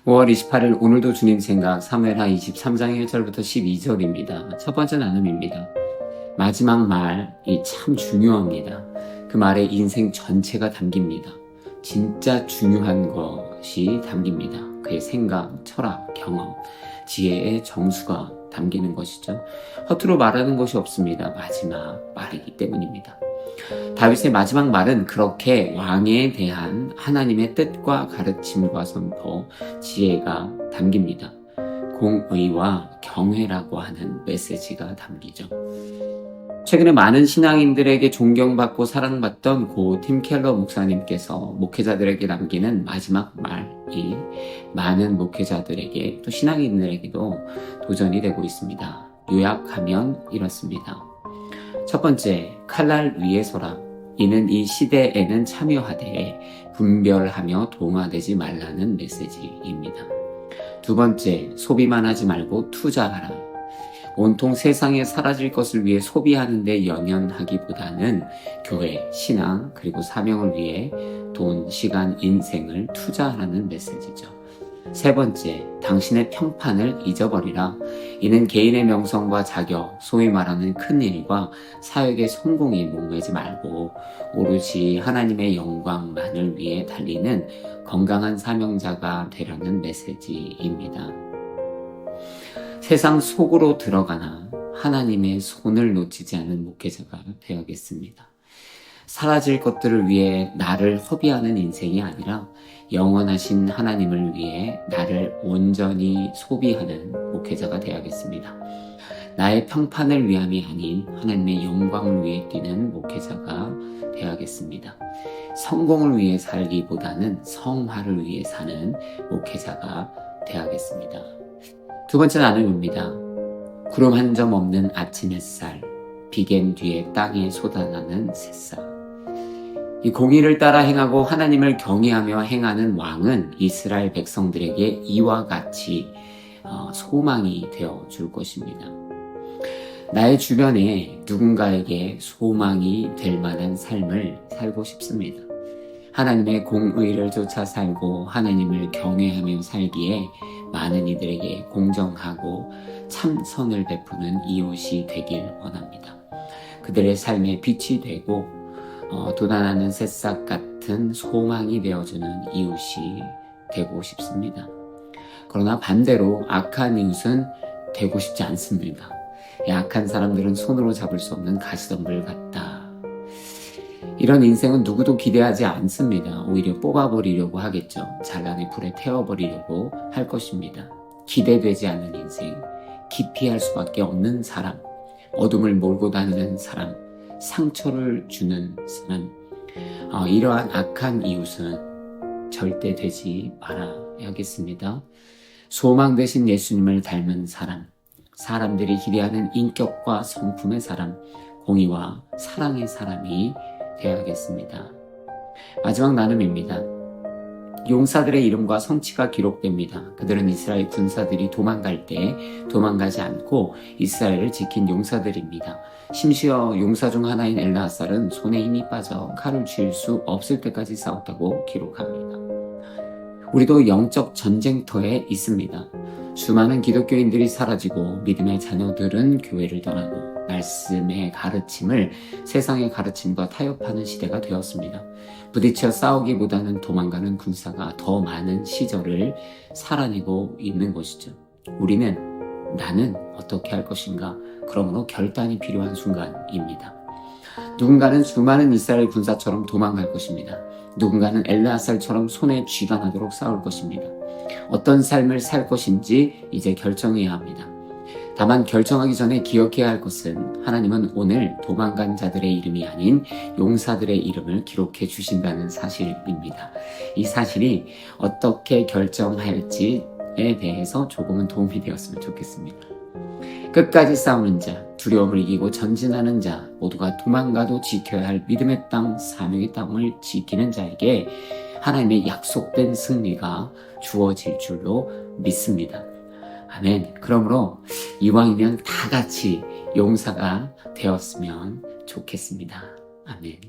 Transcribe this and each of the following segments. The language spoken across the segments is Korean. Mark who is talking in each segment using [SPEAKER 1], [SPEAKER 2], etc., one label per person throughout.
[SPEAKER 1] 5월 28일 오늘도 주님 생각 사무엘하 23장 1절부터 12절입니다. 첫 번째 나눔입니다. 마지막 말이 참 중요합니다. 그 말에 인생 전체가 담깁니다. 진짜 중요한 것이 담깁니다. 그의 생각, 철학, 경험, 지혜의 정수가 담기는 것이죠. 허투루 말하는 것이 없습니다. 마지막 말이기 때문입니다. 다윗의 마지막 말은 그렇게 왕에 대한 하나님의 뜻과 가르침과 선포, 지혜가 담깁니다. 공의와 경외라고 하는 메시지가 담기죠. 최근에 많은 신앙인들에게 존경받고 사랑받던 고 팀 켈러 목사님께서 목회자들에게 남기는 마지막 말이 많은 목회자들에게 또 신앙인들에게도 도전이 되고 있습니다. 요약하면 이렇습니다. 첫 번째, 칼날 위에 서라. 이는 이 시대에는 참여하되 분별하며 동화되지 말라는 메시지입니다. 두 번째, 소비만 하지 말고 투자하라. 온통 세상에 사라질 것을 위해 소비하는 데 연연하기보다는 교회, 신앙, 그리고 사명을 위해 돈, 시간, 인생을 투자하라는 메시지죠. 세 번째, 당신의 평판을 잊어버리라. 이는 개인의 명성과 자격, 소위 말하는 큰일과 사역의 성공에 목매지 말고 오롯이 하나님의 영광만을 위해 달리는 건강한 사명자가 되라는 메시지입니다. 세상 속으로 들어가나 하나님의 손을 놓치지 않는 목회자가 되어야겠습니다. 사라질 것들을 위해 나를 허비하는 인생이 아니라 영원하신 하나님을 위해 나를 온전히 소비하는 목회자가 되어야겠습니다. 나의 평판을 위함이 아닌 하나님의 영광을 위해 뛰는 목회자가 되어야겠습니다. 성공을 위해 살기보다는 성화를 위해 사는 목회자가 되어야겠습니다. 두 번째 나눔입니다. 구름 한 점 없는 아침 햇살, 비겐 뒤에 땅에 쏟아나는 새싹. 이 공의를 따라 행하고 하나님을 경외하며 행하는 왕은 이스라엘 백성들에게 이와 같이 소망이 되어 줄 것입니다. 나의 주변에 누군가에게 소망이 될 만한 삶을 살고 싶습니다. 하나님의 공의를 쫓아 살고 하나님을 경외하며 살기에 많은 이들에게 공정하고 참선을 베푸는 이웃이 되길 원합니다. 그들의 삶에 빛이 되고 돋아나는 새싹 같은 소망이 되어주는 이웃이 되고 싶습니다. 그러나 반대로 악한 이웃은 되고 싶지 않습니다. 악한 사람들은 손으로 잡을 수 없는 가시덤불 같다. 이런 인생은 누구도 기대하지 않습니다. 오히려 뽑아버리려고 하겠죠. 잘난의 불에 태워버리려고 할 것입니다. 기대되지 않는 인생, 기피할 수밖에 없는 사람, 어둠을 몰고 다니는 사람, 상처를 주는 사람, 이러한 악한 이웃은 절대 되지 말아야겠습니다. 소망 되신 예수님을 닮은 사람, 사람들이 기대하는 인격과 성품의 사람, 공의와 사랑의 사람이 되어야겠습니다. 마지막 나눔입니다. 용사들의 이름과 성취가 기록됩니다. 그들은 이스라엘 군사들이 도망갈 때 도망가지 않고 이스라엘을 지킨 용사들입니다. 심지어 용사 중 하나인 엘르하살은 손에 힘이 빠져 칼을 쥘 수 없을 때까지 싸웠다고 기록합니다. 우리도 영적 전쟁터에 있습니다. 수많은 기독교인들이 사라지고 믿음의 자녀들은 교회를 떠나고 말씀의 가르침을 세상의 가르침과 타협하는 시대가 되었습니다. 부딪혀 싸우기보다는 도망가는 군사가 더 많은 시절을 살아내고 있는 것이죠. 나는 어떻게 할 것인가? 그러므로 결단이 필요한 순간입니다. 누군가는 수많은 이스라엘 군사처럼 도망갈 것입니다. 누군가는 엘르하살처럼 손에 쥐가 나도록 싸울 것입니다. 어떤 삶을 살 것인지 이제 결정해야 합니다. 다만 결정하기 전에 기억해야 할 것은 하나님은 오늘 도망간 자들의 이름이 아닌 용사들의 이름을 기록해 주신다는 사실입니다. 이 사실이 어떻게 결정할지에 대해서 조금은 도움이 되었으면 좋겠습니다. 끝까지 싸우는 자, 두려움을 이기고 전진하는 자, 모두가 도망가도 지켜야 할 믿음의 땅, 사명의 땅을 지키는 자에게 하나님의 약속된 승리가 주어질 줄로 믿습니다. 아멘. 그러므로 이왕이면 다 같이 용사가 되었으면 좋겠습니다. 아멘.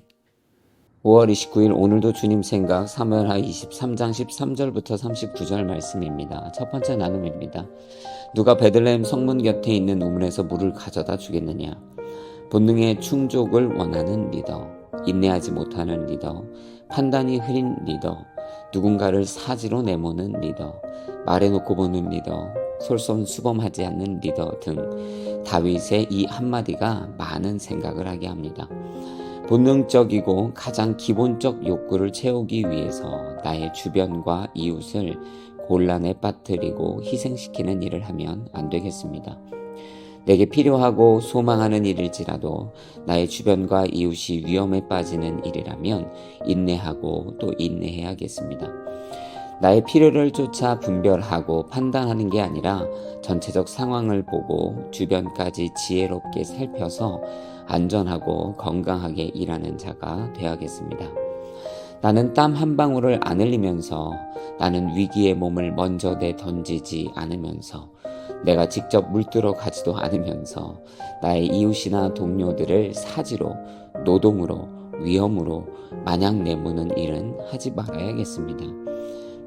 [SPEAKER 1] 5월 29일 오늘도 주님 생각 사무엘하 23장 13절부터 39절 말씀입니다. 첫 번째 나눔입니다. 누가 베들레헴 성문 곁에 있는 우물에서 물을 가져다 주겠느냐? 본능의 충족을 원하는 리더, 인내하지 못하는 리더, 판단이 흐린 리더, 누군가를 사지로 내모는 리더, 말해놓고 보는 리더, 솔선수범하지 않는 리더 등 다윗의 이 한마디가 많은 생각을 하게 합니다. 본능적이고 가장 기본적 욕구를 채우기 위해서 나의 주변과 이웃을 곤란에 빠뜨리고 희생시키는 일을 하면 안 되겠습니다. 내게 필요하고 소망하는 일일지라도 나의 주변과 이웃이 위험에 빠지는 일이라면 인내하고 또 인내해야겠습니다. 나의 필요를 쫓아 분별하고 판단하는 게 아니라 전체적 상황을 보고 주변까지 지혜롭게 살펴서 안전하고 건강하게 일하는 자가 되어야겠습니다. 나는 땀 한 방울을 안 흘리면서, 나는 위기의 몸을 먼저 내던지지 않으면서, 내가 직접 물들어 가지도 않으면서 나의 이웃이나 동료들을 사지로, 노동으로, 위험으로 마냥 내모는 일은 하지 말아야겠습니다.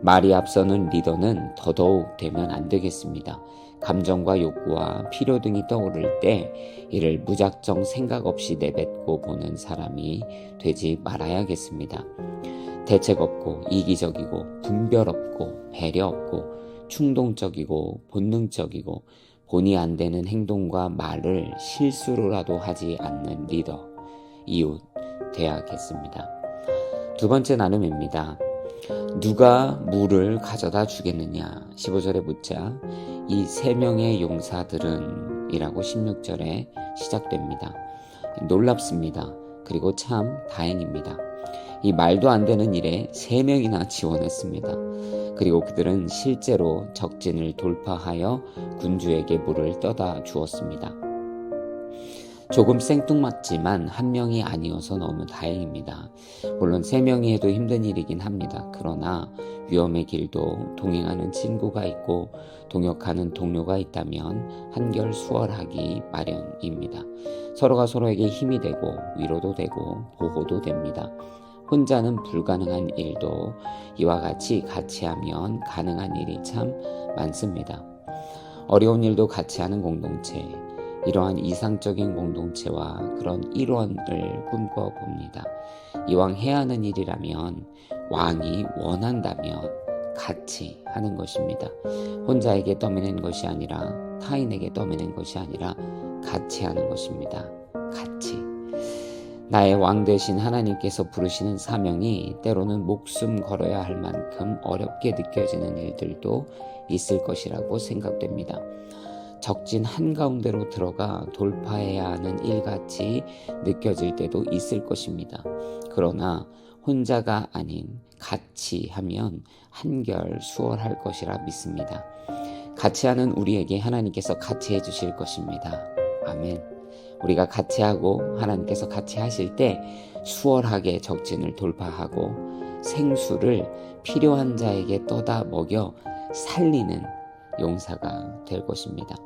[SPEAKER 1] 말이 앞서는 리더는 더더욱 되면 안 되겠습니다. 감정과 욕구와 필요 등이 떠오를 때 이를 무작정 생각 없이 내뱉고 보는 사람이 되지 말아야겠습니다. 대책 없고 이기적이고 분별 없고 배려 없고 충동적이고 본능적이고 본의 안 되는 행동과 말을 실수로라도 하지 않는 리더, 이웃 되어야겠습니다. 두 번째 나눔입니다. 누가 물을 가져다 주겠느냐? 15절에 묻자 이 세 명의 용사들은 이라고 16절에 시작됩니다. 놀랍습니다. 그리고 참 다행입니다. 이 말도 안 되는 일에 3명이나 지원했습니다. 그리고 그들은 실제로 적진을 돌파하여 군주에게 물을 떠다 주었습니다. 조금 생뚱맞지만 한 명이 아니어서 너무 다행입니다. 물론 3명이 해도 힘든 일이긴 합니다. 그러나 위험의 길도 동행하는 친구가 있고 동역하는 동료가 있다면 한결 수월하기 마련입니다. 서로가 서로에게 힘이 되고 위로도 되고 보호도 됩니다. 혼자는 불가능한 일도 이와 같이 하면 가능한 일이 참 많습니다. 어려운 일도 같이 하는 공동체, 이러한 이상적인 공동체와 그런 일원을 꿈꿔봅니다. 이왕 해야 하는 일이라면, 왕이 원한다면 같이 하는 것입니다. 혼자에게 떠미는 것이 아니라, 타인에게 떠미는 것이 아니라 같이 하는 것입니다. 같이. 나의 왕 되신 하나님께서 부르시는 사명이 때로는 목숨 걸어야 할 만큼 어렵게 느껴지는 일들도 있을 것이라고 생각됩니다. 적진 한가운데로 들어가 돌파해야 하는 일같이 느껴질 때도 있을 것입니다. 그러나 혼자가 아닌 같이 하면 한결 수월할 것이라 믿습니다. 같이 하는 우리에게 하나님께서 같이 해주실 것입니다. 아멘. 우리가 같이 하고 하나님께서 같이 하실 때 수월하게 적진을 돌파하고 생수를 필요한 자에게 떠다 먹여 살리는 용사가 될 것입니다.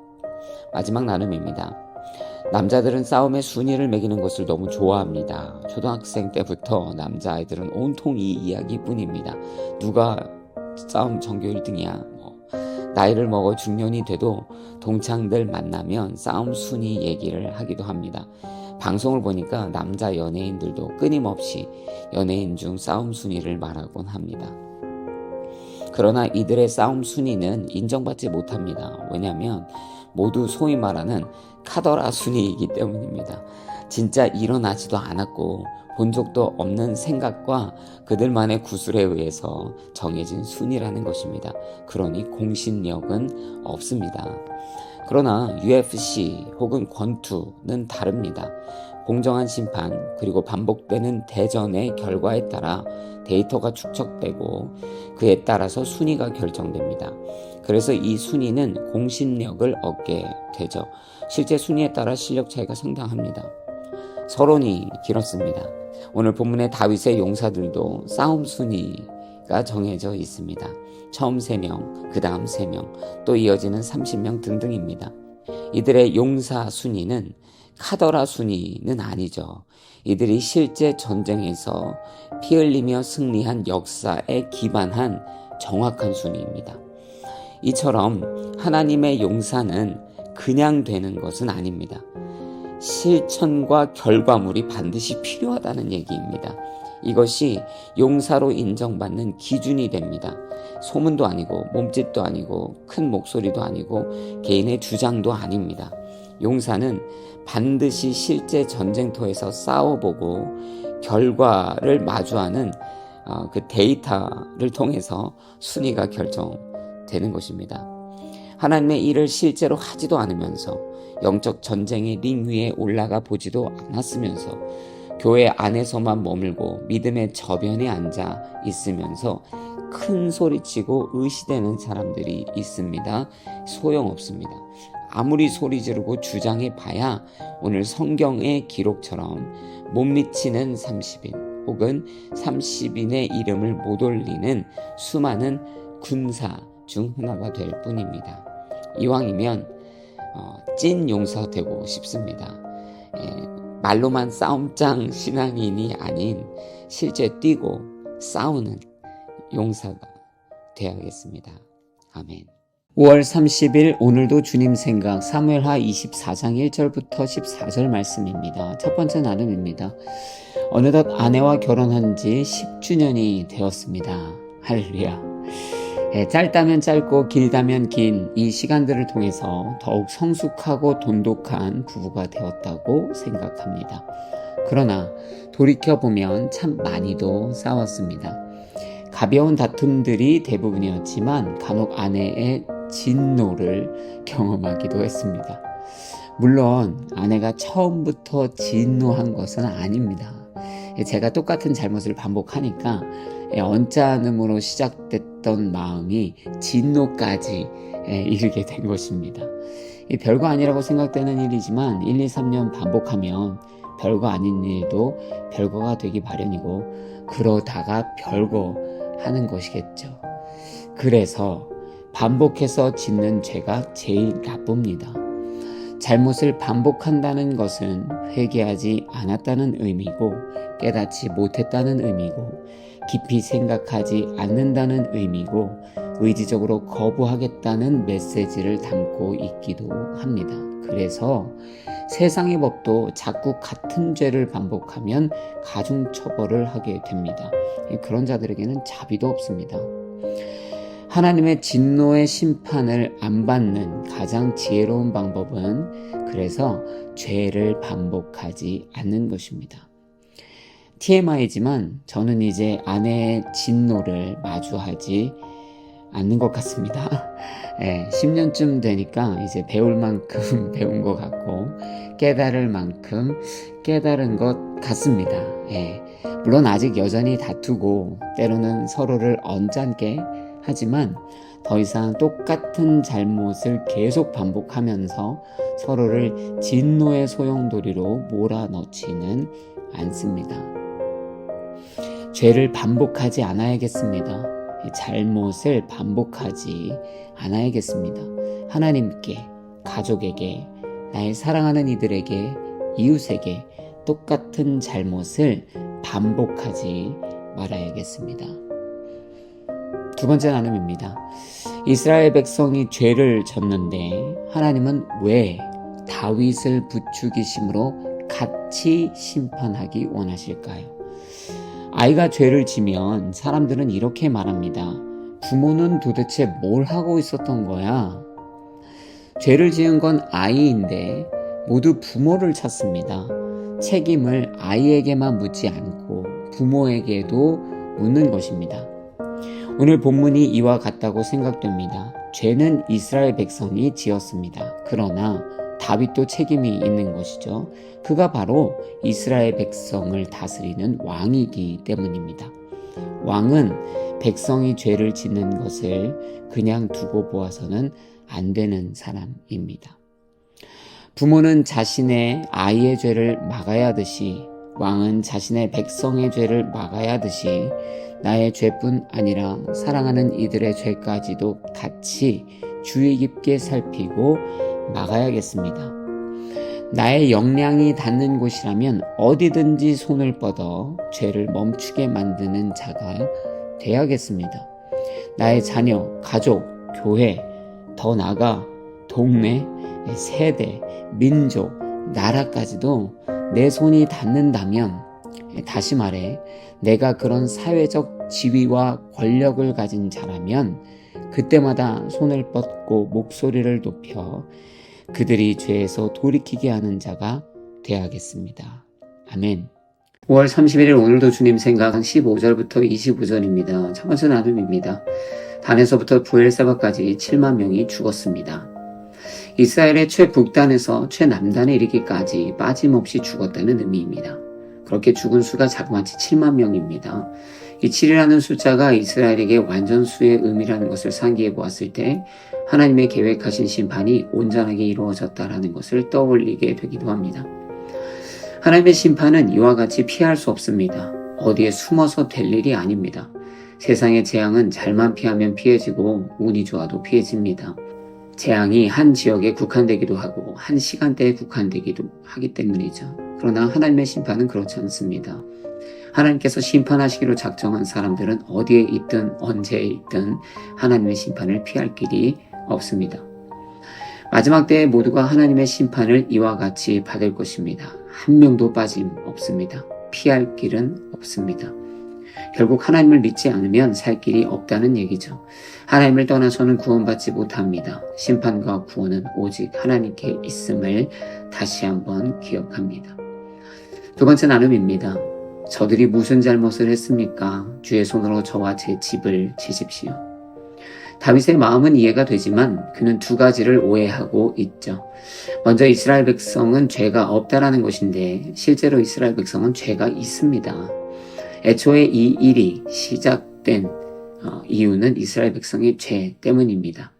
[SPEAKER 1] 마지막 나눔입니다. 남자들은 싸움의 순위를 매기는 것을 너무 좋아합니다. 초등학생 때부터 남자아이들은 온통 이 이야기뿐입니다. 누가 싸움 전교 1등이야. 나이를 먹어 중년이 돼도 동창들 만나면 싸움 순위 얘기를 하기도 합니다. 방송을 보니까 남자 연예인들도 끊임없이 연예인 중 싸움 순위를 말하곤 합니다. 그러나 이들의 싸움 순위는 인정받지 못합니다. 왜냐하면 모두 소위 말하는 카더라 순위이기 때문입니다. 진짜 일어나지도 않았고 본 적도 없는 생각과 그들만의 구술에 의해서 정해진 순위라는 것입니다. 그러니 공신력은 없습니다. 그러나 UFC 혹은 권투는 다릅니다. 공정한 심판 그리고 반복되는 대전의 결과에 따라 데이터가 축적되고 그에 따라서 순위가 결정됩니다. 그래서 이 순위는 공신력을 얻게 되죠. 실제 순위에 따라 실력 차이가 상당합니다. 서론이 길었습니다. 오늘 본문의 다윗의 용사들도 싸움 순위가 정해져 있습니다. 처음 3명, 그 다음 3명, 또 이어지는 30명 등등입니다. 이들의 용사 순위는 카더라 순위는 아니죠. 이들이 실제 전쟁에서 피 흘리며 승리한 역사에 기반한 정확한 순위입니다. 이처럼 하나님의 용사는 그냥 되는 것은 아닙니다. 실천과 결과물이 반드시 필요하다는 얘기입니다. 이것이 용사로 인정받는 기준이 됩니다. 소문도 아니고 몸짓도 아니고 큰 목소리도 아니고 개인의 주장도 아닙니다. 용사는 반드시 실제 전쟁터에서 싸워보고 결과를 마주하는 그 데이터를 통해서 순위가 결정되는 것입니다. 하나님의 일을 실제로 하지도 않으면서 영적 전쟁의 링 위에 올라가 보지도 않았으면서 교회 안에서만 머물고 믿음의 저변에 앉아 있으면서 큰 소리치고 의시되는 사람들이 있습니다. 소용없습니다. 아무리 소리 지르고 주장해 봐야 오늘 성경의 기록처럼 못 미치는 30인 혹은 30인의 이름을 못 올리는 수많은 군사 중 하나가 될 뿐입니다. 이왕이면 찐 용사 되고 싶습니다. 말로만 싸움장 신앙인이 아닌 실제 뛰고 싸우는 용사가 되어야겠습니다. 아멘. 5월 30일 오늘도 주님 생각 사무엘하 24장 1절부터 14절 말씀입니다. 첫 번째 나눔입니다. 어느덧 아내와 결혼한 지 10주년이 되었습니다. 할렐루야. 짧다면 짧고 길다면 긴 이 시간들을 통해서 더욱 성숙하고 돈독한 부부가 되었다고 생각합니다. 그러나 돌이켜보면 참 많이도 싸웠습니다. 가벼운 다툼들이 대부분이었지만 간혹 아내의 진노를 경험하기도 했습니다. 물론 아내가 처음부터 진노한 것은 아닙니다. 제가 똑같은 잘못을 반복하니까 언짢음으로 시작됐던 마음이 진노까지 이르게 된 것입니다. 별거 아니라고 생각되는 일이지만 1, 2, 3년 반복하면 별거 아닌 일도 별거가 되기 마련이고 그러다가 별거 하는 것이겠죠. 그래서 반복해서 짓는 죄가 제일 나쁩니다. 잘못을 반복한다는 것은 회개하지 않았다는 의미고 깨닫지 못했다는 의미고 깊이 생각하지 않는다는 의미고 의지적으로 거부하겠다는 메시지를 담고 있기도 합니다. 그래서 세상의 법도 자꾸 같은 죄를 반복하면 가중처벌을 하게 됩니다. 그런 자들에게는 자비도 없습니다. 하나님의 진노의 심판을 안 받는 가장 지혜로운 방법은 그래서 죄를 반복하지 않는 것입니다. TMI지만 저는 이제 아내의 진노를 마주하지 않는 것 같습니다. 10년쯤 되니까 이제 배울 만큼 배운 것 같고 깨달을 만큼 깨달은 것 같습니다. 물론 아직 여전히 다투고 때로는 서로를 언짢게 하지만 더 이상 똑같은 잘못을 계속 반복하면서 서로를 진노의 소용돌이로 몰아넣지는 않습니다. 죄를 반복하지 않아야겠습니다. 잘못을 반복하지 않아야겠습니다. 하나님께, 가족에게, 나의 사랑하는 이들에게, 이웃에게 똑같은 잘못을 반복하지 말아야겠습니다. 두 번째 나눔입니다. 이스라엘 백성이 죄를 졌는데 하나님은 왜 다윗을 부추기심으로 같이 심판하기 원하실까요? 아이가 죄를 지면 사람들은 이렇게 말합니다. 부모는 도대체 뭘 하고 있었던 거야? 죄를 지은 건 아이인데 모두 부모를 찾습니다. 책임을 아이에게만 묻지 않고 부모에게도 묻는 것입니다. 오늘 본문이 이와 같다고 생각됩니다. 죄는 이스라엘 백성이 지었습니다. 그러나 다윗도 책임이 있는 것이죠. 그가 바로 이스라엘 백성을 다스리는 왕이기 때문입니다. 왕은 백성이 죄를 짓는 것을 그냥 두고 보아서는 안 되는 사람입니다. 부모는 자신의 아이의 죄를 막아야 하듯이 왕은 자신의 백성의 죄를 막아야 하듯이 나의 죄뿐 아니라 사랑하는 이들의 죄까지도 같이 주의 깊게 살피고 막아야겠습니다. 나의 역량이 닿는 곳이라면 어디든지 손을 뻗어 죄를 멈추게 만드는 자가 되어야겠습니다. 나의 자녀, 가족, 교회, 더 나아가 동네, 세대, 민족, 나라까지도 내 손이 닿는다면, 다시 말해 내가 그런 사회적 지위와 권력을 가진 자라면 그때마다 손을 뻗고 목소리를 높여 그들이 죄에서 돌이키게 하는 자가 되어야겠습니다. 아멘. 5월 31일 오늘도 주님 생각 15절부터 25절입니다. 첫 번째 나눔입니다. 단에서부터 부엘세바까지 7만 명이 죽었습니다. 이스라엘의 최북단에서 최남단에 이르기까지 빠짐없이 죽었다는 의미입니다. 그렇게 죽은 수가 자그마치 7만 명입니다. 이 7이라는 숫자가 이스라엘에게 완전수의 의미라는 것을 상기해 보았을 때 하나님의 계획하신 심판이 온전하게 이루어졌다라는 것을 떠올리게 되기도 합니다. 하나님의 심판은 이와 같이 피할 수 없습니다. 어디에 숨어서 될 일이 아닙니다. 세상의 재앙은 잘만 피하면 피해지고 운이 좋아도 피해집니다. 재앙이 한 지역에 국한되기도 하고 한 시간대에 국한되기도 하기 때문이죠. 그러나 하나님의 심판은 그렇지 않습니다. 하나님께서 심판하시기로 작정한 사람들은 어디에 있든 언제 있든 하나님의 심판을 피할 길이 없습니다. 마지막 때에 모두가 하나님의 심판을 이와 같이 받을 것입니다. 한 명도 빠짐없습니다. 피할 길은 없습니다. 결국 하나님을 믿지 않으면 살 길이 없다는 얘기죠. 하나님을 떠나서는 구원받지 못합니다. 심판과 구원은 오직 하나님께 있음을 다시 한번 기억합니다. 두 번째 나눔입니다. 저들이 무슨 잘못을 했습니까? 주의 손으로 저와 제 집을 지십시오. 다윗의 마음은 이해가 되지만 그는 두 가지를 오해하고 있죠. 먼저 이스라엘 백성은 죄가 없다라는 것인데 실제로 이스라엘 백성은 죄가 있습니다. 애초에 이 일이 시작된 이유는 이스라엘 백성의 죄 때문입니다.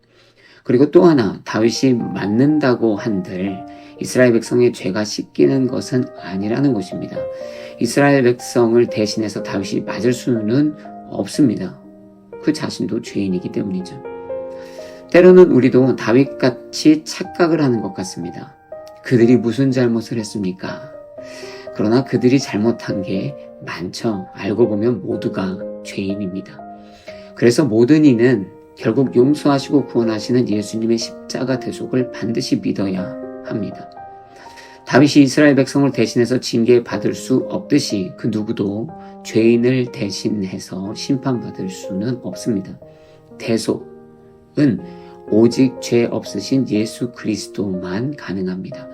[SPEAKER 1] 그리고 또 하나, 다윗이 맞는다고 한들 이스라엘 백성의 죄가 씻기는 것은 아니라는 것입니다. 이스라엘 백성을 대신해서 다윗이 맞을 수는 없습니다. 그 자신도 죄인이기 때문이죠. 때로는 우리도 다윗같이 착각을 하는 것 같습니다. 그들이 무슨 잘못을 했습니까? 그러나 그들이 잘못한 게 많죠. 알고 보면 모두가 죄인입니다. 그래서 모든 이는 결국 용서하시고 구원하시는 예수님의 십자가 대속을 반드시 믿어야 합니다. 다윗이 이스라엘 백성을 대신해서 징계받을 수 없듯이 그 누구도 죄인을 대신해서 심판받을 수는 없습니다. 대속은 오직 죄 없으신 예수 그리스도만 가능합니다.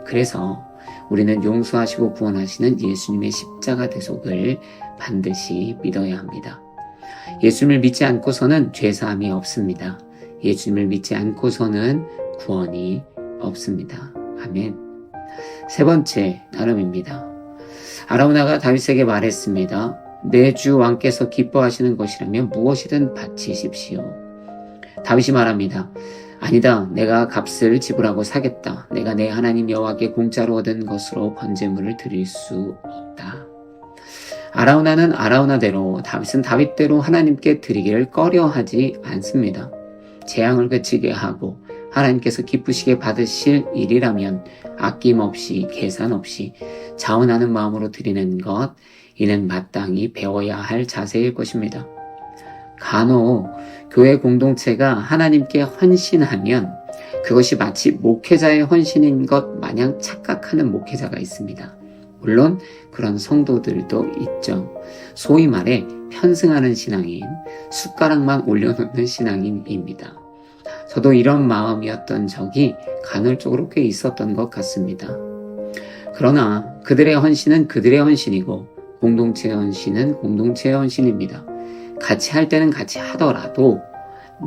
[SPEAKER 1] 그래서 우리는 용서하시고 구원하시는 예수님의 십자가 대속을 반드시 믿어야 합니다. 예수님을 믿지 않고서는 죄사함이 없습니다. 예수님을 믿지 않고서는 구원이 없습니다. 아멘. 세 번째 나눔입니다. 아라우나가 다윗에게 말했습니다. 내 주 왕께서 기뻐하시는 것이라면 무엇이든 바치십시오. 다윗이 말합니다. 아니다. 내가 값을 지불하고 사겠다. 내가 내 하나님 여호와께 공짜로 얻은 것으로 번제물을 드릴 수 없다. 아라우나는 아라우나대로, 다윗은 다윗대로 하나님께 드리기를 꺼려하지 않습니다. 재앙을 그치게 하고 하나님께서 기쁘시게 받으실 일이라면 아낌없이 계산 없이 자원하는 마음으로 드리는 것, 이는 마땅히 배워야 할 자세일 것입니다. 간혹 교회 공동체가 하나님께 헌신하면 그것이 마치 목회자의 헌신인 것 마냥 착각하는 목회자가 있습니다. 물론 그런 성도들도 있죠. 소위 말해 편승하는 신앙인, 숟가락만 올려놓는 신앙인입니다. 저도 이런 마음이었던 적이 간헐적으로 꽤 있었던 것 같습니다. 그러나 그들의 헌신은 그들의 헌신이고 공동체의 헌신은 공동체의 헌신입니다. 같이 할 때는 같이 하더라도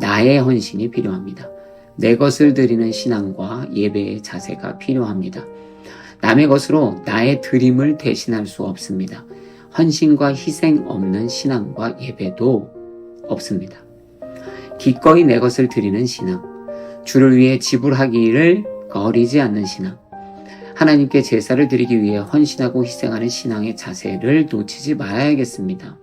[SPEAKER 1] 나의 헌신이 필요합니다. 내 것을 드리는 신앙과 예배의 자세가 필요합니다. 남의 것으로 나의 드림을 대신할 수 없습니다. 헌신과 희생 없는 신앙과 예배도 없습니다. 기꺼이 내 것을 드리는 신앙, 주를 위해 지불하기를 거리지 않는 신앙, 하나님께 제사를 드리기 위해 헌신하고 희생하는 신앙의 자세를 놓치지 말아야겠습니다.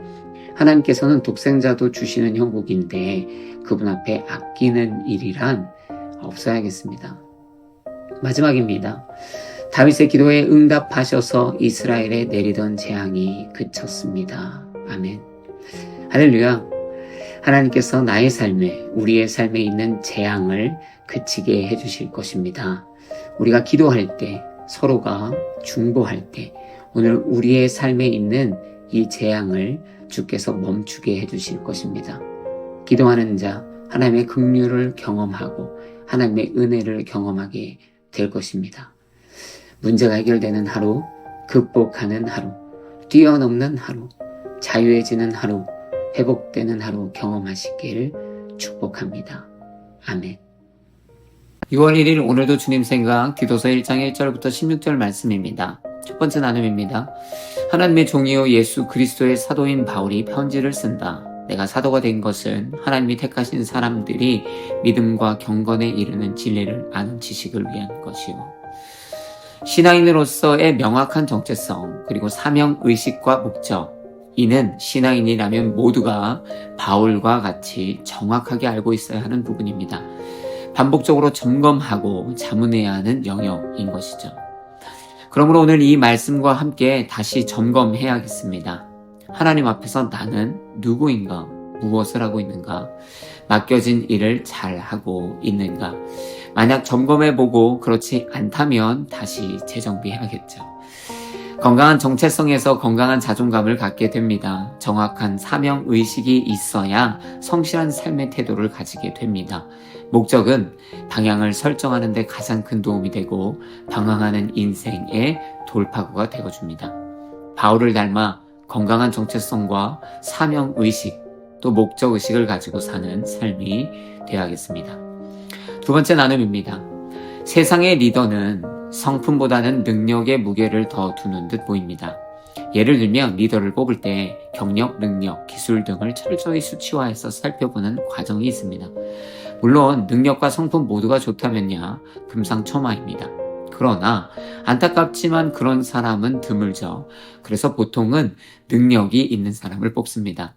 [SPEAKER 1] 하나님께서는 독생자도 주시는 형국인데 그분 앞에 아끼는 일이란 없어야겠습니다. 마지막입니다. 다윗의 기도에 응답하셔서 이스라엘에 내리던 재앙이 그쳤습니다. 아멘. 할렐루야. 하나님께서 나의 삶에, 우리의 삶에 있는 재앙을 그치게 해주실 것입니다. 우리가 기도할 때, 서로가 중보할 때, 오늘 우리의 삶에 있는 이 재앙을 주께서 멈추게 해주실 것입니다. 기도하는 자, 하나님의 긍휼을 경험하고 하나님의 은혜를 경험하게 될 것입니다. 문제가 해결되는 하루, 극복하는 하루, 뛰어넘는 하루, 자유해지는 하루, 회복되는 하루 경험하시길 축복합니다. 아멘. 6월 1일 오늘도 주님 생각 디도서 1장 1절부터 16절 말씀입니다. 첫 번째 나눔입니다. 하나님의 종이요 예수 그리스도의 사도인 바울이 편지를 쓴다. 내가 사도가 된 것은 하나님이 택하신 사람들이 믿음과 경건에 이르는 진리를 아는 지식을 위한 것이요. 신앙인으로서의 명확한 정체성, 그리고 사명의식과 목적, 이는 신앙인이라면 모두가 바울과 같이 정확하게 알고 있어야 하는 부분입니다. 반복적으로 점검하고 자문해야 하는 영역인 것이죠. 그러므로 오늘 이 말씀과 함께 다시 점검해야겠습니다. 하나님 앞에서 나는 누구인가, 무엇을 하고 있는가, 맡겨진 일을 잘하고 있는가. 만약 점검해보고 그렇지 않다면 다시 재정비해야겠죠. 건강한 정체성에서 건강한 자존감을 갖게 됩니다. 정확한 사명의식이 있어야 성실한 삶의 태도를 가지게 됩니다. 목적은 방향을 설정하는 데 가장 큰 도움이 되고 방황하는 인생의 돌파구가 되어줍니다. 바울을 닮아 건강한 정체성과 사명의식, 또 목적의식을 가지고 사는 삶이 되어야겠습니다. 두 번째 나눔입니다. 세상의 리더는 성품보다는 능력의 무게를 더 두는 듯 보입니다. 예를 들면 리더를 뽑을 때 경력, 능력, 기술 등을 철저히 수치화해서 살펴보는 과정이 있습니다. 물론 능력과 성품 모두가 좋다면야 금상첨화입니다. 그러나 안타깝지만 그런 사람은 드물죠. 그래서 보통은 능력이 있는 사람을 뽑습니다.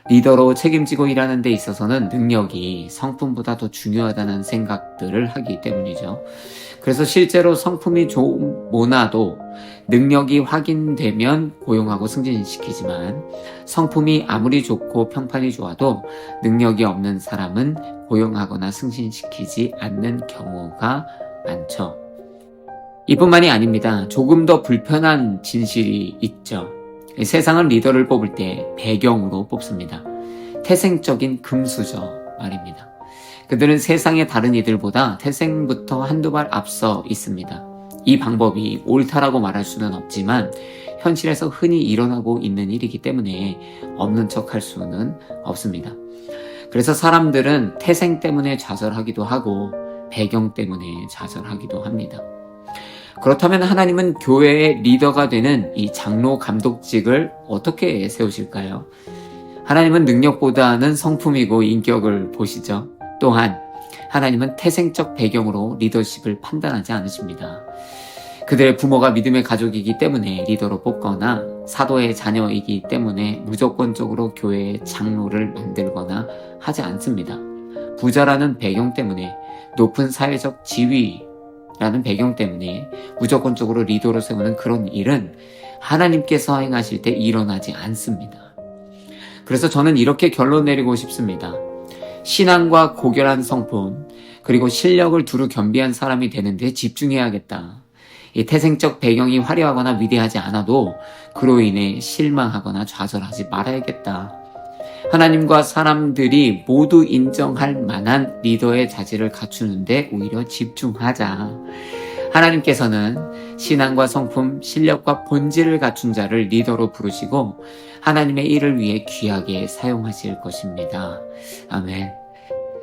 [SPEAKER 1] 리더로 책임지고 일하는 데 있어서는 능력이 성품보다 더 중요하다는 생각들을 하기 때문이죠. 그래서 실제로 성품이 모나도 능력이 확인되면 고용하고 승진시키지만 성품이 아무리 좋고 평판이 좋아도 능력이 없는 사람은 고용하거나 승진시키지 않는 경우가 많죠. 이뿐만이 아닙니다. 조금 더 불편한 진실이 있죠. 세상은 리더를 뽑을 때 배경으로 뽑습니다. 태생적인 금수저 말입니다. 그들은 세상의 다른 이들보다 태생부터 한두 발 앞서 있습니다. 이 방법이 옳다라고 말할 수는 없지만 현실에서 흔히 일어나고 있는 일이기 때문에 없는 척 할 수는 없습니다. 그래서 사람들은 태생 때문에 좌절하기도 하고 배경 때문에 좌절하기도 합니다. 그렇다면 하나님은 교회의 리더가 되는 이 장로 감독직을 어떻게 세우실까요? 하나님은 능력보다는 성품이고 인격을 보시죠. 또한 하나님은 태생적 배경으로 리더십을 판단하지 않으십니다. 그들의 부모가 믿음의 가족이기 때문에 리더로 뽑거나 사도의 자녀이기 때문에 무조건적으로 교회의 장로를 만들거나 하지 않습니다. 부자라는 배경 때문에, 높은 사회적 지위라는 배경 때문에 무조건적으로 리더로 세우는 그런 일은 하나님께서 행하실 때 일어나지 않습니다. 그래서 저는 이렇게 결론 내리고 싶습니다. 신앙과 고결한 성품, 그리고 실력을 두루 겸비한 사람이 되는데 집중해야겠다. 이 태생적 배경이 화려하거나 위대하지 않아도 그로 인해 실망하거나 좌절하지 말아야겠다. 하나님과 사람들이 모두 인정할 만한 리더의 자질을 갖추는데 오히려 집중하자. 하나님께서는 신앙과 성품, 실력과 본질을 갖춘 자를 리더로 부르시고 하나님의 일을 위해 귀하게 사용하실 것입니다. 아멘.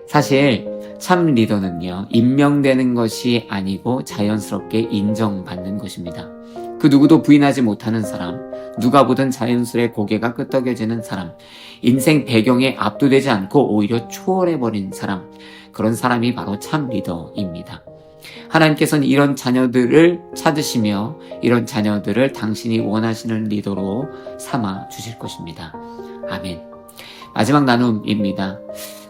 [SPEAKER 1] 사실 참 리더는요, 임명되는 것이 아니고 자연스럽게 인정받는 것입니다. 그 누구도 부인하지 못하는 사람, 누가 보든 자연스레 고개가 끄덕여지는 사람, 인생 배경에 압도되지 않고 오히려 초월해버린 사람, 그런 사람이 바로 참 리더입니다. 하나님께서는 이런 자녀들을 찾으시며 이런 자녀들을 당신이 원하시는 리더로 삼아 주실 것입니다. 아멘. 마지막 나눔입니다.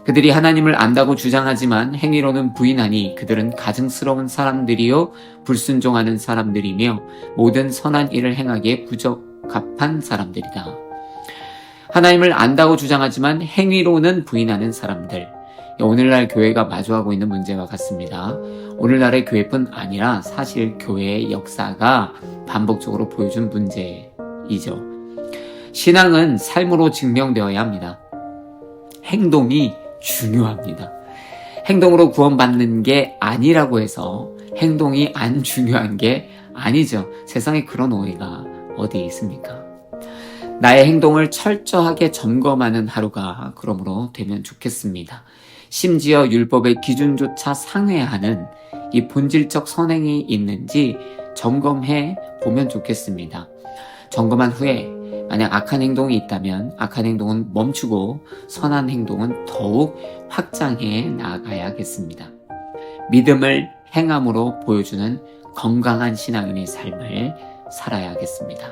[SPEAKER 1] 그들이 하나님을 안다고 주장하지만 행위로는 부인하니 그들은 가증스러운 사람들이요 불순종하는 사람들이며 모든 선한 일을 행하기에 부적합한 사람들이다. 하나님을 안다고 주장하지만 행위로는 부인하는 사람들. 오늘날 교회가 마주하고 있는 문제와 같습니다. 오늘날의 교회뿐 아니라 사실 교회의 역사가 반복적으로 보여준 문제이죠. 신앙은 삶으로 증명되어야 합니다. 행동이 중요합니다. 행동으로 구원받는 게 아니라고 해서 행동이 안 중요한 게 아니죠. 세상에 그런 오해가 어디 있습니까? 나의 행동을 철저하게 점검하는 하루가 그러므로 되면 좋겠습니다. 심지어 율법의 기준조차 상회하는 이 본질적 선행이 있는지 점검해 보면 좋겠습니다. 점검한 후에 만약 악한 행동이 있다면 악한 행동은 멈추고 선한 행동은 더욱 확장해 나아가야겠습니다. 믿음을 행함으로 보여주는 건강한 신앙인의 삶을 살아야겠습니다.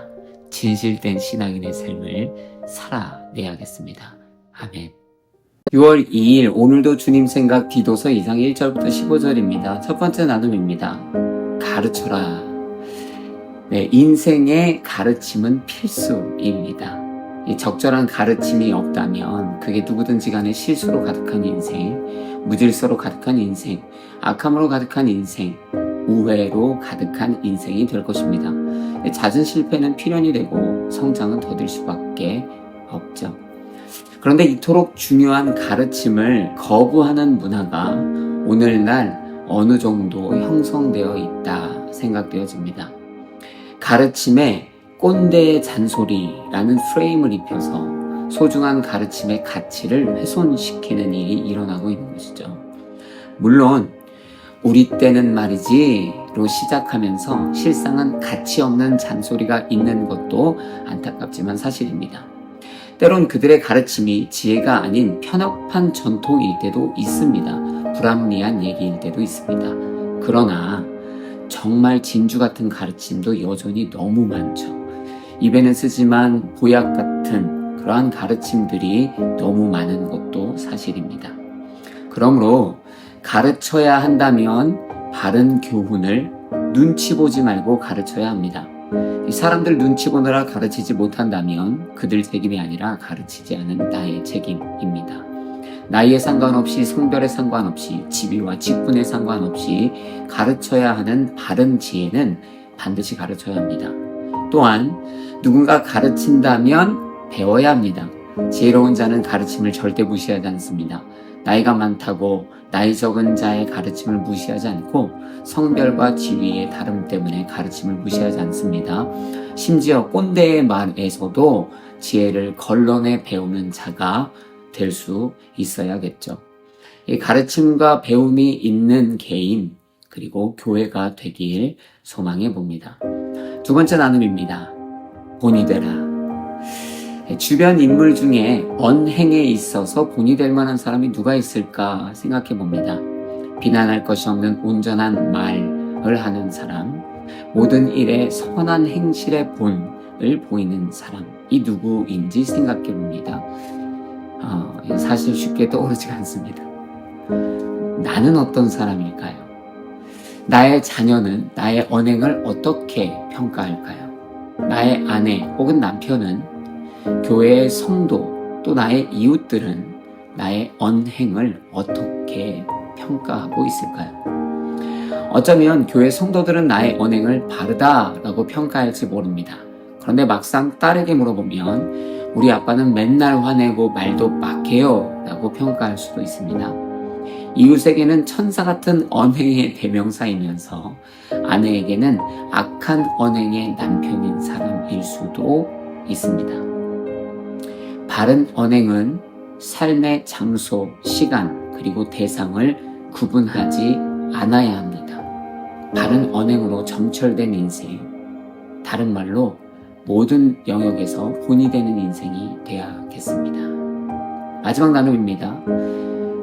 [SPEAKER 1] 진실된 신앙인의 삶을 살아내야겠습니다. 아멘. 6월 2일 오늘도 주님 생각 디도서 2장 1절부터 15절입니다. 첫 번째 나눔입니다. 가르쳐라. 네, 인생의 가르침은 필수입니다. 이 적절한 가르침이 없다면 그게 누구든지 간에 실수로 가득한 인생, 무질서로 가득한 인생, 악함으로 가득한 인생, 우회로 가득한 인생이 될 것입니다. 잦은 실패는 필연이 되고 성장은 더딜 수밖에 없죠. 그런데 이토록 중요한 가르침을 거부하는 문화가 오늘날 어느 정도 형성되어 있다 생각되어집니다. 가르침에 꼰대의 잔소리라는 프레임을 입혀서 소중한 가르침의 가치를 훼손시키는 일이 일어나고 있는 것이죠. 물론 우리 때는 말이지로 시작하면서 실상은 가치 없는 잔소리가 있는 것도 안타깝지만 사실입니다. 때론 그들의 가르침이 지혜가 아닌 편협한 전통일 때도 있습니다. 불합리한 얘기일 때도 있습니다. 그러나 정말 진주 같은 가르침도 여전히 너무 많죠. 입에는 쓰지만 보약 같은 그러한 가르침들이 너무 많은 것도 사실입니다. 그러므로 가르쳐야 한다면 바른 교훈을 눈치 보지 말고 가르쳐야 합니다. 사람들 눈치 보느라 가르치지 못한다면 그들 책임이 아니라 가르치지 않은 나의 책임입니다. 나이에 상관없이 성별에 상관없이 지위와 직분에 상관없이 가르쳐야 하는 바른 지혜는 반드시 가르쳐야 합니다. 또한 누군가 가르친다면 배워야 합니다. 지혜로운 자는 가르침을 절대 무시하지 않습니다. 나이가 많다고 나이 적은 자의 가르침을 무시하지 않고 성별과 지위의 다름 때문에 가르침을 무시하지 않습니다. 심지어 꼰대의 말에서도 지혜를 걸러내 배우는 자가 될 수 있어야겠죠. 이 가르침과 배움이 있는 개인 그리고 교회가 되길 소망해 봅니다. 두 번째 나눔입니다. 본이 되라. 주변 인물 중에 언행에 있어서 본이 될 만한 사람이 누가 있을까 생각해 봅니다. 비난할 것이 없는 온전한 말을 하는 사람, 모든 일에 선한 행실의 본을 보이는 사람이 누구인지 생각해 봅니다. 사실 쉽게 떠오르지가 않습니다. 나는 어떤 사람일까요? 나의 자녀는 나의 언행을 어떻게 평가할까요? 나의 아내 혹은 남편은 교회의 성도 또 나의 이웃들은 나의 언행을 어떻게 평가하고 있을까요? 어쩌면 교회 성도들은 나의 언행을 바르다라고 평가할지 모릅니다. 그런데 막상 딸에게 물어보면 우리 아빠는 맨날 화내고 말도 막해요 라고 평가할 수도 있습니다. 이웃에게는 천사 같은 언행의 대명사이면서 아내에게는 악한 언행의 남편인 사람일 수도 있습니다. 바른 언행은 삶의 장소, 시간, 그리고 대상을 구분하지 않아야 합니다. 바른 언행으로 점철된 인생, 다른 말로 모든 영역에서 본이 되는 인생이 되어야겠습니다. 마지막 나눔입니다.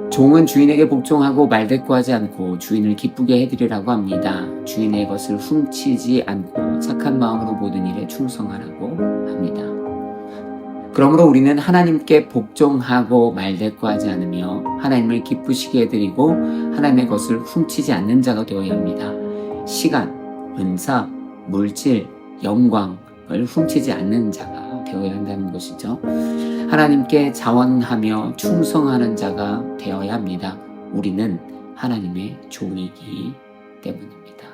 [SPEAKER 1] 종은 주인에게 복종하고 말대꾸하지 않고 주인을 기쁘게 해드리라고 합니다. 주인의 것을 훔치지 않고 착한 마음으로 모든 일에 충성하라고 합니다. 그러므로 우리는 하나님께 복종하고 말대꾸하지 않으며 하나님을 기쁘시게 해드리고 하나님의 것을 훔치지 않는 자가 되어야 합니다. 시간, 은사, 물질, 영광을 훔치지 않는 자가 되어야 한다는 것이죠. 하나님께 자원하며 충성하는 자가 되어야 합니다. 우리는 하나님의 종이기 때문입니다.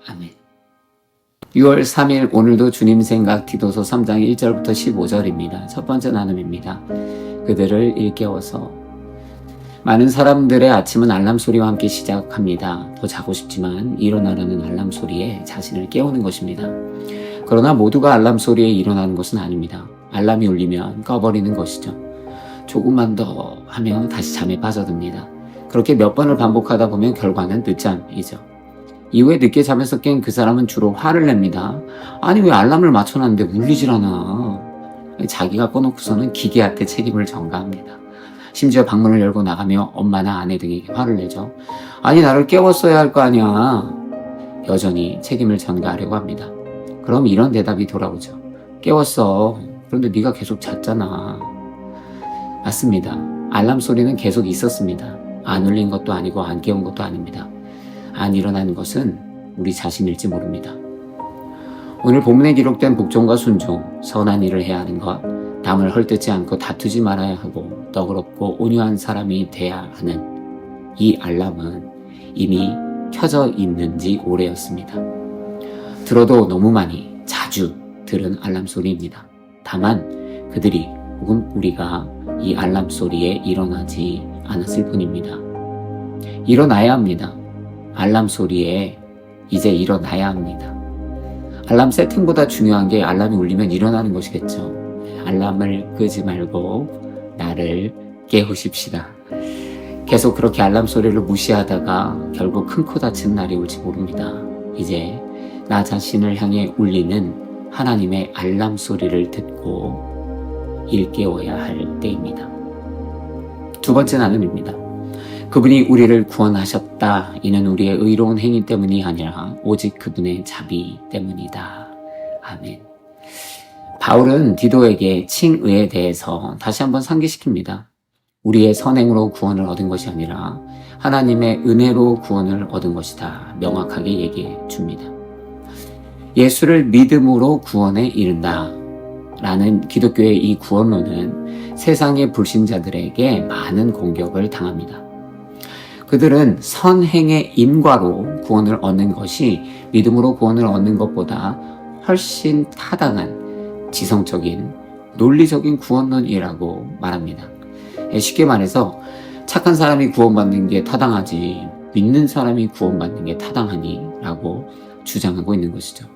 [SPEAKER 1] 아멘. 6월 3일 오늘도 주님 생각 디도서 3장 1절부터 15절입니다. 첫 번째 나눔입니다. 그들을 일깨워서. 많은 사람들의 아침은 알람 소리와 함께 시작합니다. 더 자고 싶지만 일어나려는 알람 소리에 자신을 깨우는 것입니다. 그러나 모두가 알람 소리에 일어나는 것은 아닙니다. 알람이 울리면 꺼버리는 것이죠. 조금만 더 하면 다시 잠에 빠져듭니다. 그렇게 몇 번을 반복하다 보면 결과는 늦잠이죠. 이후에 늦게 잠에서 깬 그 사람은 주로 화를 냅니다. 아니 왜 알람을 맞춰놨는데 울리질 않아. 자기가 꺼놓고서는 기계한테 책임을 전가합니다. 심지어 방문을 열고 나가며 엄마나 아내 등에게 화를 내죠. 아니 나를 깨웠어야 할 거 아니야. 여전히 책임을 전가하려고 합니다. 그럼 이런 대답이 돌아오죠. 깨웠어. 그런데 네가 계속 잤잖아. 맞습니다. 알람 소리는 계속 있었습니다. 안 울린 것도 아니고 안 깨운 것도 아닙니다. 안 일어나는 것은 우리 자신일지 모릅니다. 오늘 본문에 기록된 복종과 순종, 선한 일을 해야 하는 것, 남을 헐뜯지 않고 다투지 말아야 하고 너그럽고 온유한 사람이 돼야 하는 이 알람은 이미 켜져 있는지 오래였습니다. 들어도 너무 많이 자주 들은 알람 소리입니다. 다만 그들이 혹은 우리가 이 알람 소리에 일어나지 않았을 뿐입니다. 일어나야 합니다. 알람 소리에 이제 일어나야 합니다. 알람 세팅보다 중요한 게 알람이 울리면 일어나는 것이겠죠. 알람을 끄지 말고 나를 깨우십시다. 계속 그렇게 알람 소리를 무시하다가 결국 큰 코 다치는 날이 올지 모릅니다. 이제 나 자신을 향해 울리는 하나님의 알람 소리를 듣고 일깨워야 할 때입니다. 두 번째 나눔입니다. 그분이 우리를 구원하셨다. 이는 우리의 의로운 행위 때문이 아니라 오직 그분의 자비 때문이다. 아멘. 바울은 디도에게 칭의에 대해서 다시 한번 상기시킵니다. 우리의 선행으로 구원을 얻은 것이 아니라 하나님의 은혜로 구원을 얻은 것이다. 명확하게 얘기해 줍니다. 예수를 믿음으로 구원에 이른다. 라는 기독교의 이 구원론은 세상의 불신자들에게 많은 공격을 당합니다. 그들은 선행의 인과로 구원을 얻는 것이 믿음으로 구원을 얻는 것보다 훨씬 타당한 지성적인 논리적인 구원론이라고 말합니다. 쉽게 말해서 착한 사람이 구원받는 게 타당하지 믿는 사람이 구원받는 게 타당하니 라고 주장하고 있는 것이죠.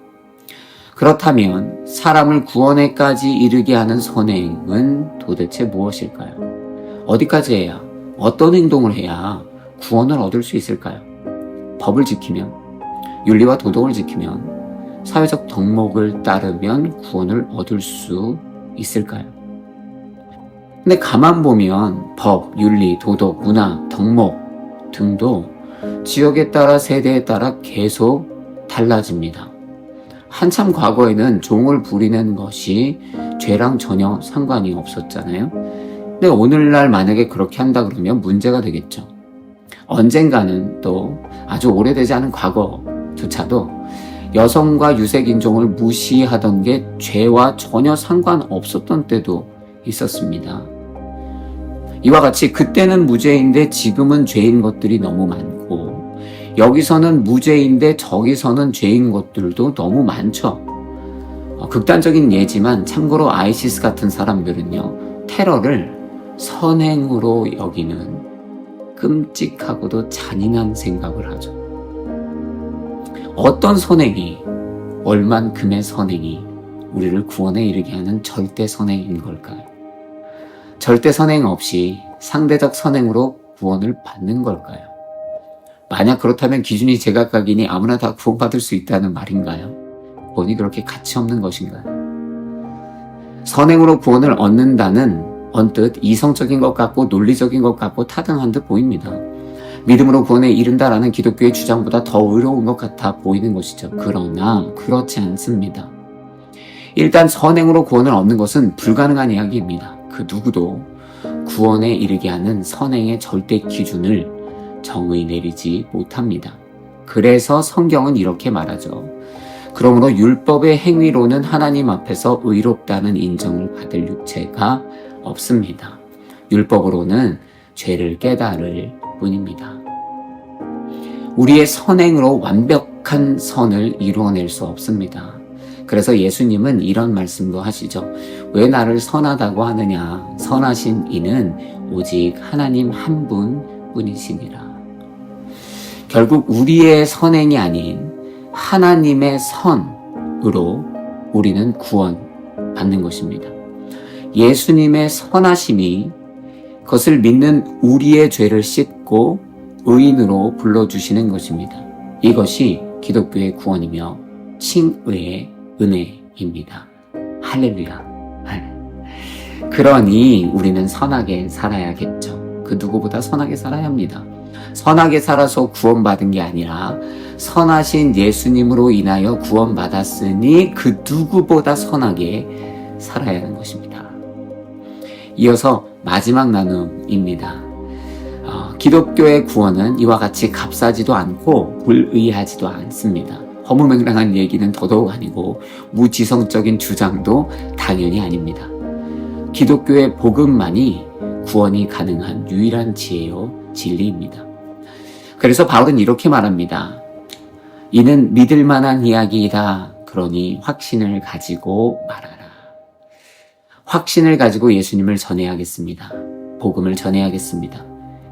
[SPEAKER 1] 그렇다면 사람을 구원에까지 이르게 하는 선행은 도대체 무엇일까요? 어디까지 해야, 어떤 행동을 해야 구원을 얻을 수 있을까요? 법을 지키면, 윤리와 도덕을 지키면, 사회적 덕목을 따르면 구원을 얻을 수 있을까요? 근데 가만 보면 법, 윤리, 도덕, 문화, 덕목 등도 지역에 따라 세대에 따라 계속 달라집니다. 한참 과거에는 종을 부리는 것이 죄랑 전혀 상관이 없었잖아요. 근데 오늘날 만약에 그렇게 한다 그러면 문제가 되겠죠. 언젠가는 또 아주 오래되지 않은 과거조차도 여성과 유색인종을 무시하던 게 죄와 전혀 상관없었던 때도 있었습니다. 이와 같이 그때는 무죄인데 지금은 죄인 것들이 너무 많고 여기서는 무죄인데 저기서는 죄인 것들도 너무 많죠. 극단적인 예지만 참고로 아이시스 같은 사람들은요, 테러를 선행으로 여기는 끔찍하고도 잔인한 생각을 하죠. 어떤 선행이, 얼만큼의 선행이 우리를 구원에 이르게 하는 절대 선행인 걸까요? 절대 선행 없이 상대적 선행으로 구원을 받는 걸까요? 만약 그렇다면 기준이 제각각이니 아무나 다 구원받을 수 있다는 말인가요? 구원이 그렇게 가치 없는 것인가요? 선행으로 구원을 얻는다는 언뜻 이성적인 것 같고 논리적인 것 같고 타당한 듯 보입니다. 믿음으로 구원에 이른다라는 기독교의 주장보다 더 의로운 것 같아 보이는 것이죠. 그러나 그렇지 않습니다. 일단 선행으로 구원을 얻는 것은 불가능한 이야기입니다. 그 누구도 구원에 이르게 하는 선행의 절대 기준을 정의 내리지 못합니다. 그래서 성경은 이렇게 말하죠. 그러므로 율법의 행위로는 하나님 앞에서 의롭다는 인정을 받을 육체가 없습니다. 율법으로는 죄를 깨달을 뿐입니다. 우리의 선행으로 완벽한 선을 이루어낼 수 없습니다. 그래서 예수님은 이런 말씀도 하시죠. 왜 나를 선하다고 하느냐? 선하신 이는 오직 하나님 한 분뿐이시니라. 결국 우리의 선행이 아닌 하나님의 선으로 우리는 구원받는 것입니다. 예수님의 선하심이 그것을 믿는 우리의 죄를 씻고 의인으로 불러주시는 것입니다. 이것이 기독교의 구원이며 칭의의 은혜입니다. 할렐루야. 그러니 우리는 선하게 살아야겠죠. 그 누구보다 선하게 살아야 합니다. 선하게 살아서 구원받은 게 아니라 선하신 예수님으로 인하여 구원받았으니 그 누구보다 선하게 살아야 하는 것입니다. 이어서 마지막 나눔입니다. 기독교의 구원은 이와 같이 값싸지도 않고 불의하지도 않습니다. 허무맹랑한 얘기는 더더욱 아니고 무지성적인 주장도 당연히 아닙니다. 기독교의 복음만이 구원이 가능한 유일한 지혜요 진리입니다. 그래서 바울은 이렇게 말합니다. 이는 믿을 만한 이야기이다. 그러니 확신을 가지고 말하라. 확신을 가지고 예수님을 전해야겠습니다. 복음을 전해야겠습니다.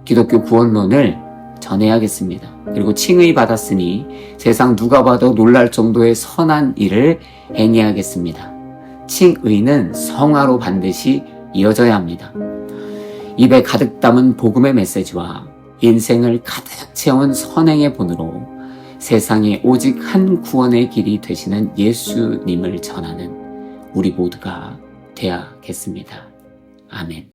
[SPEAKER 1] 기독교 구원론을 전해야겠습니다. 그리고 칭의 받았으니 세상 누가 봐도 놀랄 정도의 선한 일을 행해야겠습니다. 칭의는 성화로 반드시 이어져야 합니다. 입에 가득 담은 복음의 메시지와 인생을 가득 채운 선행의 본으로 세상에 오직 한 구원의 길이 되시는 예수님을 전하는 우리 모두가 되어야겠습니다. 아멘.